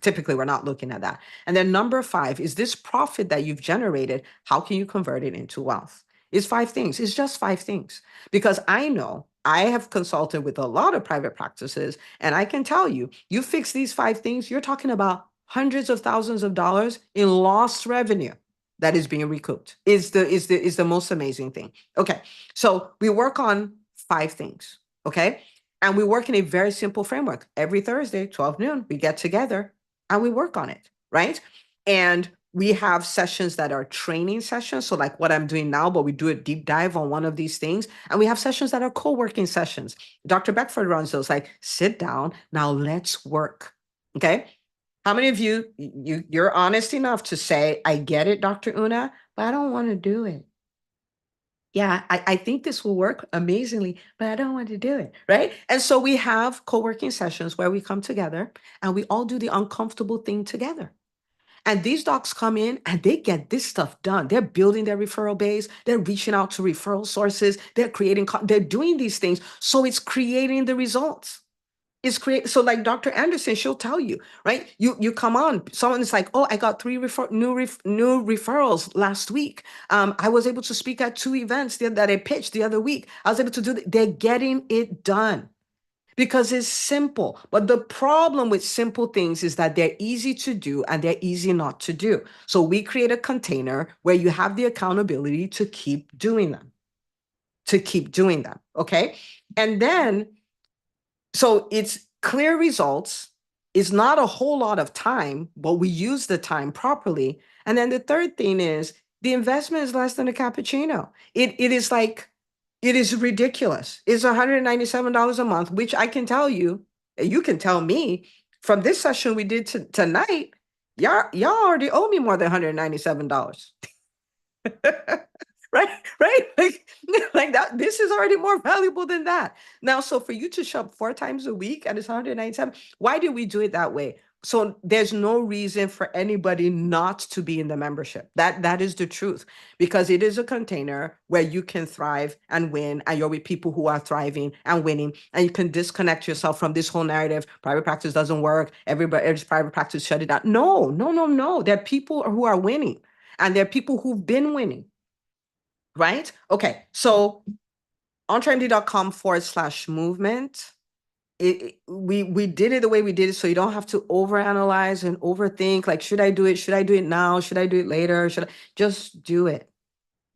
typically we're not looking at that. And then number 5 is this profit that you've generated. How can you convert it into wealth? It's 5 things. It's just 5 things. Because I know I have consulted with a lot of private practices, and I can tell you, you fix these 5 things, you're talking about hundreds of thousands of dollars in lost revenue that is being recouped. Is the most amazing thing. Okay, so we work on 5 things. Okay. And we work in a very simple framework. Every Thursday, 12 noon, we get together and we work on it, right? And we have sessions that are training sessions. So like what I'm doing now, but we do a deep dive on one of these things. And we have sessions that are co-working sessions. Dr. Beckford runs those, like, sit down, now let's work, okay? How many of you're honest enough to say, I get it, Dr. Una, but I don't want to do it. Yeah, I think this will work amazingly, but I don't want to do it, right? And so we have co-working sessions where we come together and we all do the uncomfortable thing together. And these docs come in and they get this stuff done. They're building their referral base. They're reaching out to referral sources. They're doing these things. So it's creating the results. So like Dr. Anderson, she'll tell you, right? You come on, someone is like, oh, I got 3 new referrals last week. I was able to speak at 2 events that I pitched the other week. I was able to do that. They're getting it done because it's simple. But the problem with simple things is that they're easy to do and they're easy not to do. So we create a container where you have the accountability to keep doing them, okay? And then so it's clear results. It's not a whole lot of time, but we use the time properly. And then the third thing is the investment is less than a cappuccino. It is ridiculous. It's $197 a month, which I can tell you, you can tell me from this session we did tonight, y'all already owe me more than $197. Right? Like that, this is already more valuable than that. Now, so for you to shop 4 times a week and it's 197, why do we do it that way? So there's no reason for anybody not to be in the membership. That is the truth, because it is a container where you can thrive and win, and you're with people who are thriving and winning, and you can disconnect yourself from this whole narrative. Private practice doesn't work. Everybody's private practice shut it down. No. There are people who are winning, and there are people who've been winning. Right? Okay. So entremd.com/movement we did it the way we did it, so you don't have to overanalyze and overthink. Like, should I do it? Should I do it now? Should I do it later? Should I just do it?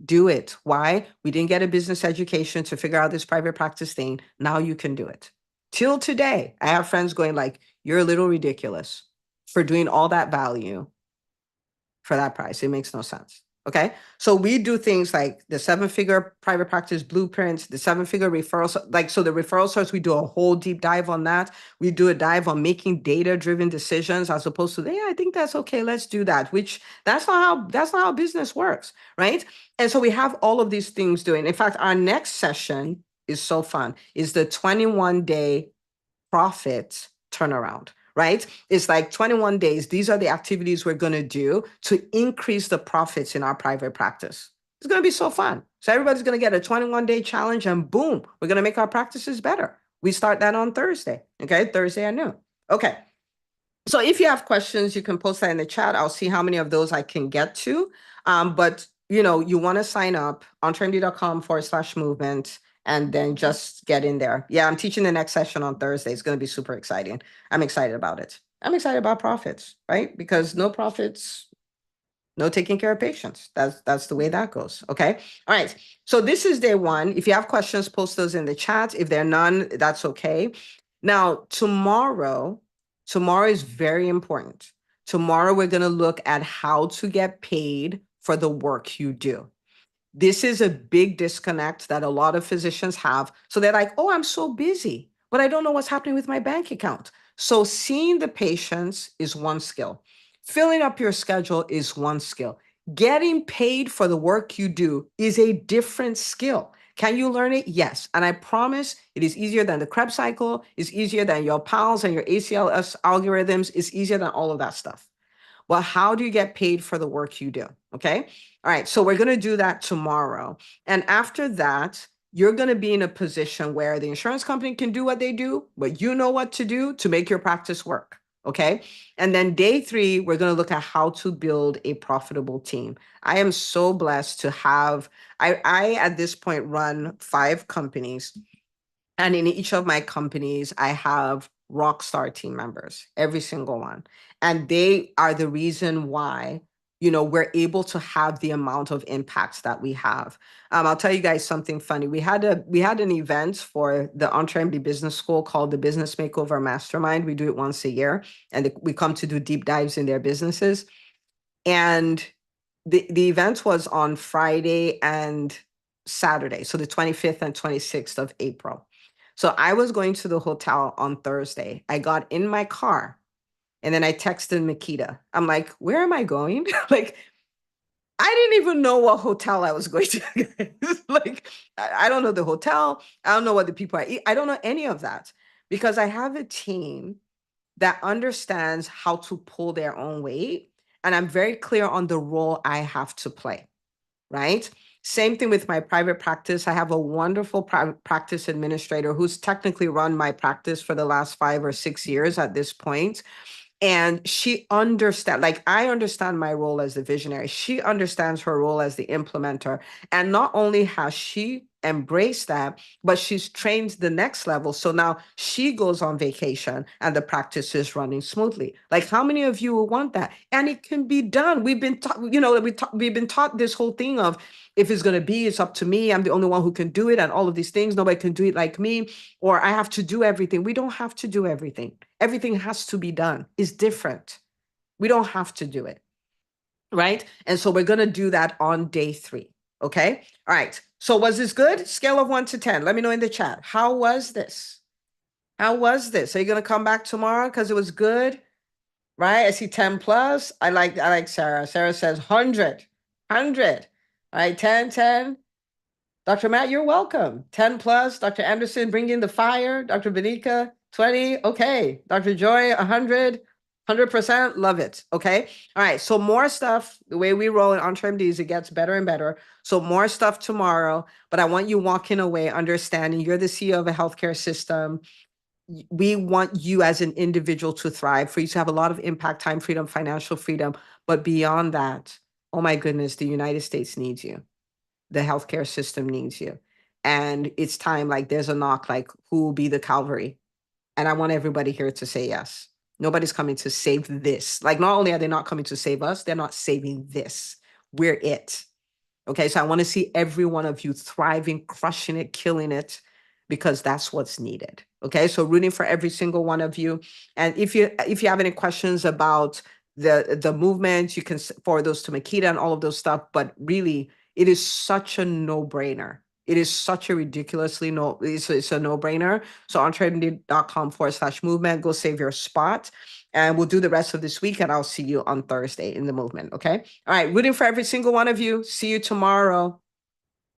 Do it. Why? We didn't get a business education to figure out this private practice thing. Now you can do it. Till today, I have friends going like, "You're a little ridiculous for doing all that value for that price. It makes no sense." Okay. So we do things like the 7-figure private practice blueprints, the 7-figure referrals. Like, so the referral source, we do a whole deep dive on that. We do a dive on making data-driven decisions as opposed to, yeah, I think that's okay. Let's do that, which that's not how business works. Right. And so we have all of these things doing. In fact, our next session is so fun, is the 21-day profit turnaround, right? It's like 21 days. These are the activities we're going to do to increase the profits in our private practice. It's going to be so fun. So everybody's going to get a 21-day challenge and boom, we're going to make our practices better. We start that on Thursday. Okay. Thursday at noon. Okay. So if you have questions, you can post that in the chat. I'll see how many of those I can get to. But you want to sign up on entremd.com/movement and then just get in there. Yeah, I'm teaching the next session on Thursday. It's going to be super exciting. I'm excited about it. I'm excited about profits, right? Because no profits, no taking care of patients. That's the way that goes. Okay. All right. So this is day one. If you have questions, post those in the chat. If there are none, that's okay. Now, tomorrow is very important. Tomorrow, we're going to look at how to get paid for the work you do. This is a big disconnect that a lot of physicians have. So they're like, oh, I'm so busy, but I don't know what's happening with my bank account. So seeing the patients is one skill. Filling up your schedule is one skill. Getting paid for the work you do is a different skill. Can you learn it? Yes. And I promise it is easier than the Krebs cycle, it's easier than your PALS and your ACLS algorithms, it's easier than all of that stuff. Well, how do you get paid for the work you do? Okay. All right. So we're going to do that tomorrow. And after that, you're going to be in a position where the insurance company can do what they do, but you know what to do to make your practice work. Okay. And then day 3, we're going to look at how to build a profitable team. I am so blessed to have, I at this point run 5 companies. And in each of my companies, I have rock star team members, every single one. And they are the reason why, we're able to have the amount of impacts that we have. I'll tell you guys something funny. We had an event for the EntreMD Business School called the Business Makeover Mastermind. We do it once a year, and we come to do deep dives in their businesses. And the event was on Friday and Saturday, so the 25th and 26th of April. So I was going to the hotel on Thursday. I got in my car and then I texted Makita. I'm like, where am I going? Like, I didn't even know what hotel I was going to. Like, I don't know the hotel. I don't know what the people I eat. I don't know any of that because I have a team that understands how to pull their own weight. And I'm very clear on the role I have to play, right? Same thing with my private practice. I have a wonderful private practice administrator who's technically run my practice for the last 5 or 6 years at this point. And she understands, like, I understand my role as the visionary. She understands her role as the implementer. And not only has she embraced that, but she's trained the next level. So now she goes on vacation and the practice is running smoothly. Like, how many of you will want that? And it can be done. We've been taught, we've been taught this whole thing of, if it's going to be, it's up to me. I'm the only one who can do it. And all of these things, nobody can do it like me, or I have to do everything. We don't have to do everything. Everything has to be done. It's different. We don't have to do it. Right. And so we're going to do that on day 3. Okay. All right. So was this good? Scale of 1 to 10. Let me know in the chat. How was this? How was this? Are you going to come back tomorrow because it was good? Right. I see 10 plus. I like Sarah. Sarah says 100. 100. All right. 10, 10. Dr. Matt, you're welcome. 10 plus. Dr. Anderson, bring in the fire. Dr. Benika, 20. Okay. Dr. Joy, 100. 100%. Love it. Okay. All right. So more stuff. The way we roll in EntreMDs, it gets better and better. So more stuff tomorrow. But I want you walking away understanding you're the CEO of a healthcare system. We want you as an individual to thrive, for you to have a lot of impact, time freedom, financial freedom. But beyond that, oh my goodness, the United States needs you. The healthcare system needs you. And it's time, like, there's a knock, like, who will be the Calvary? And I want everybody here to say yes. Nobody's coming to save this. Like, not only are they not coming to save us, they're not saving this. We're it. Okay, so I want to see every one of you thriving, crushing it, killing it, because that's what's needed. Okay, so rooting for every single one of you. And if you have any questions about the movement, you can forward those to Makita and all of those stuff. But really, it is such a no-brainer. It is such a ridiculously it's a no-brainer. So entremd.com/movement, go save your spot. And we'll do the rest of this week, and I'll see you on Thursday in the movement. Okay. All right. Rooting for every single one of you. See you tomorrow.